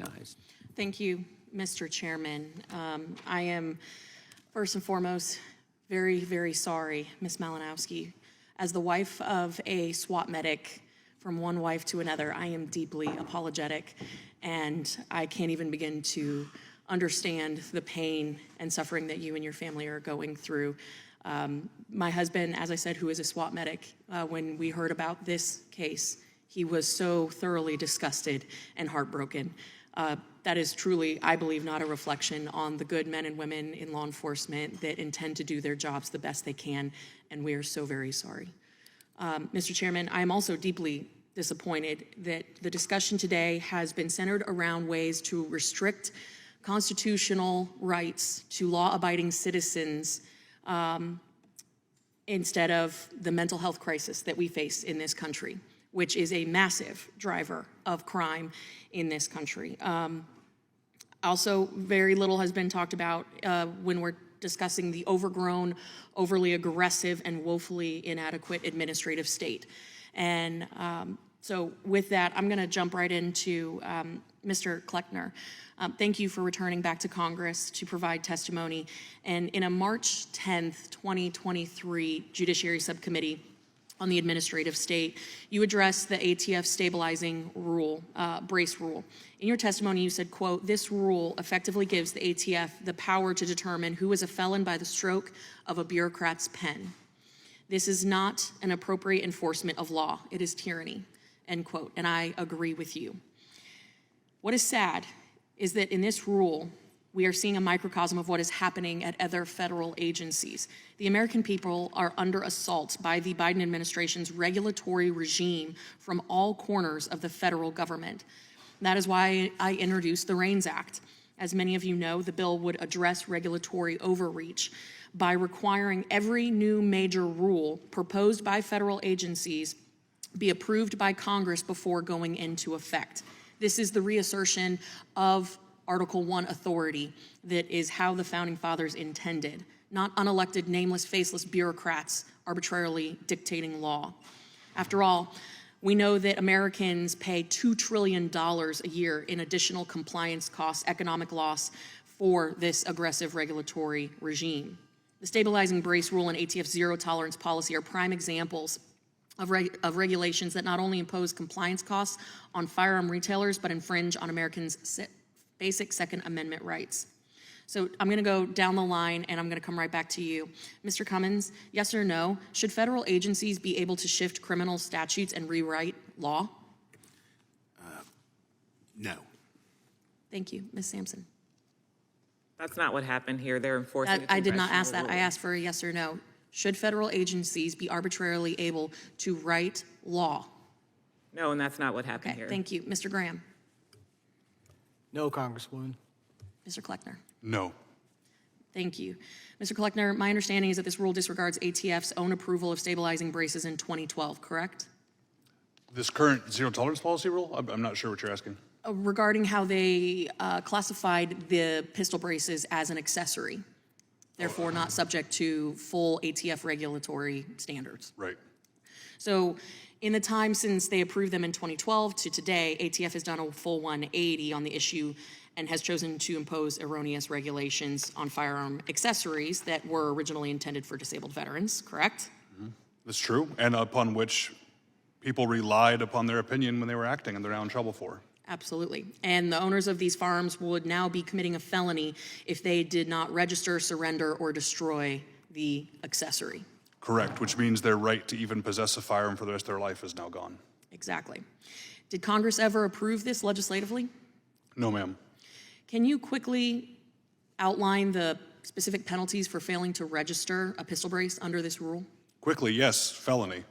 recognized. Thank you, Mr. Chairman. I am, first and foremost, very, very sorry, Ms. Malinowski. As the wife of a SWAT medic from one wife to another, I am deeply apologetic, and I can't even begin to understand the pain and suffering that you and your family are going through. My husband, as I said, who is a SWAT medic, when we heard about this case, he was so thoroughly disgusted and heartbroken. That is truly, I believe, not a reflection on the good men and women in law enforcement that intend to do their jobs the best they can, and we are so very sorry. Mr. Chairman, I am also deeply disappointed that the discussion today has been centered around ways to restrict constitutional rights to law-abiding citizens instead of the mental health crisis that we face in this country, which is a massive driver of crime in this country. Also, very little has been talked about when we're discussing the overgrown, overly aggressive, and woefully inadequate administrative state. And so with that, I'm gonna jump right into Mr. Kleckner. Thank you for returning back to Congress to provide testimony. And in a March 10th, 2023 Judiciary Subcommittee on the administrative state, you addressed the ATF stabilizing rule, brace rule. In your testimony, you said, quote, "This rule effectively gives the ATF the power to determine who is a felon by the stroke of a bureaucrat's pen. This is not an appropriate enforcement of law. It is tyranny," end quote. And I agree with you. What is sad is that in this rule, we are seeing a microcosm of what is happening at other federal agencies. The American people are under assault by the Biden administration's regulatory regime from all corners of the federal government. That is why I introduced the REINS Act. As many of you know, the bill would address regulatory overreach by requiring every new major rule proposed by federal agencies be approved by Congress before going into effect. This is the reassertion of Article 1 authority that is how the Founding Fathers intended, not unelected, nameless, faceless bureaucrats arbitrarily dictating law. After all, we know that Americans pay $2 trillion a year in additional compliance costs, economic loss for this aggressive regulatory regime. The stabilizing brace rule and ATF zero tolerance policy are prime examples of regulations that not only impose compliance costs on firearm retailers, but infringe on Americans' basic Second Amendment rights. So I'm gonna go down the line and I'm gonna come right back to you. Mr. Cummins, yes or no, should federal agencies be able to shift criminal statutes and rewrite law? No. Thank you, Ms. Sampson. That's not what happened here. They're enforcing I did not ask congressional that. I rule. asked for a yes or no. Should federal agencies be arbitrarily able to write law? No, and that's not what happened Okay, here. thank you. Mr. Graham? No, Congresswoman. Mr. Kleckner? No. Thank you. Mr. Kleckner, my understanding is that this rule disregards ATF's own approval of stabilizing braces in 2012, correct? This current zero tolerance policy rule? I'm not sure what you're asking. Regarding how they classified the pistol braces as an accessory, therefore not subject to full ATF regulatory standards. Right. So in the time since they approved them in 2012 to today, ATF has done a full 180 on the issue and has chosen to impose erroneous regulations on firearm accessories that were originally intended for disabled veterans, correct? That's true, and upon which people relied upon their opinion when they were acting, and they're now in trouble for. Absolutely. And the owners of these firearms would now be committing a felony if they did not register, surrender, or destroy the accessory. Correct, which means their right to even possess a firearm for the rest of their life is now gone. Exactly. Did Congress ever approve this legislatively? No, ma'am. Can you quickly outline the specific penalties for failing to register a pistol brace under this rule? Quickly, yes, felony.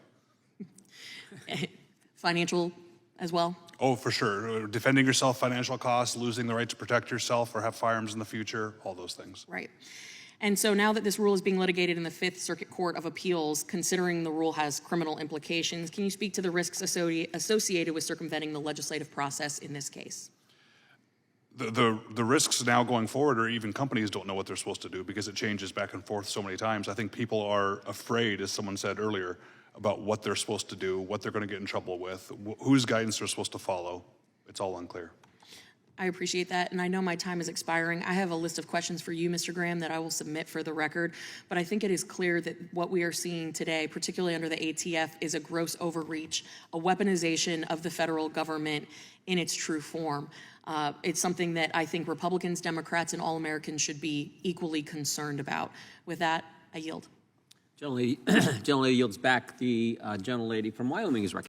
Financial as well? Oh, for sure. Defending yourself, financial costs, losing the right to protect yourself or have firearms in the future, all those things. Right. And so now that this rule is being litigated in the Fifth Circuit Court of Appeals, considering the rule has criminal implications, can you speak to the risks associated with circumventing the legislative process in this case? The risks now going forward, or even companies don't know what they're supposed to do because it changes back and forth so many times. I think people are afraid, as someone said earlier, about what they're supposed to do, what they're going to get in trouble with, whose guidance they're supposed to follow. It's all unclear. I appreciate that, and I know my time is expiring. I have a list of questions for you, Mr. Graham, that I will submit for the record, but I think it is clear that what we are seeing today, particularly under the ATF, is a gross overreach, a weaponization of the federal government in its true form. It's something that I think Republicans, Democrats, and all Americans should be equally concerned about. With that, I yield. Gentlelady yields back. The gentlelady from Wyoming is recognized.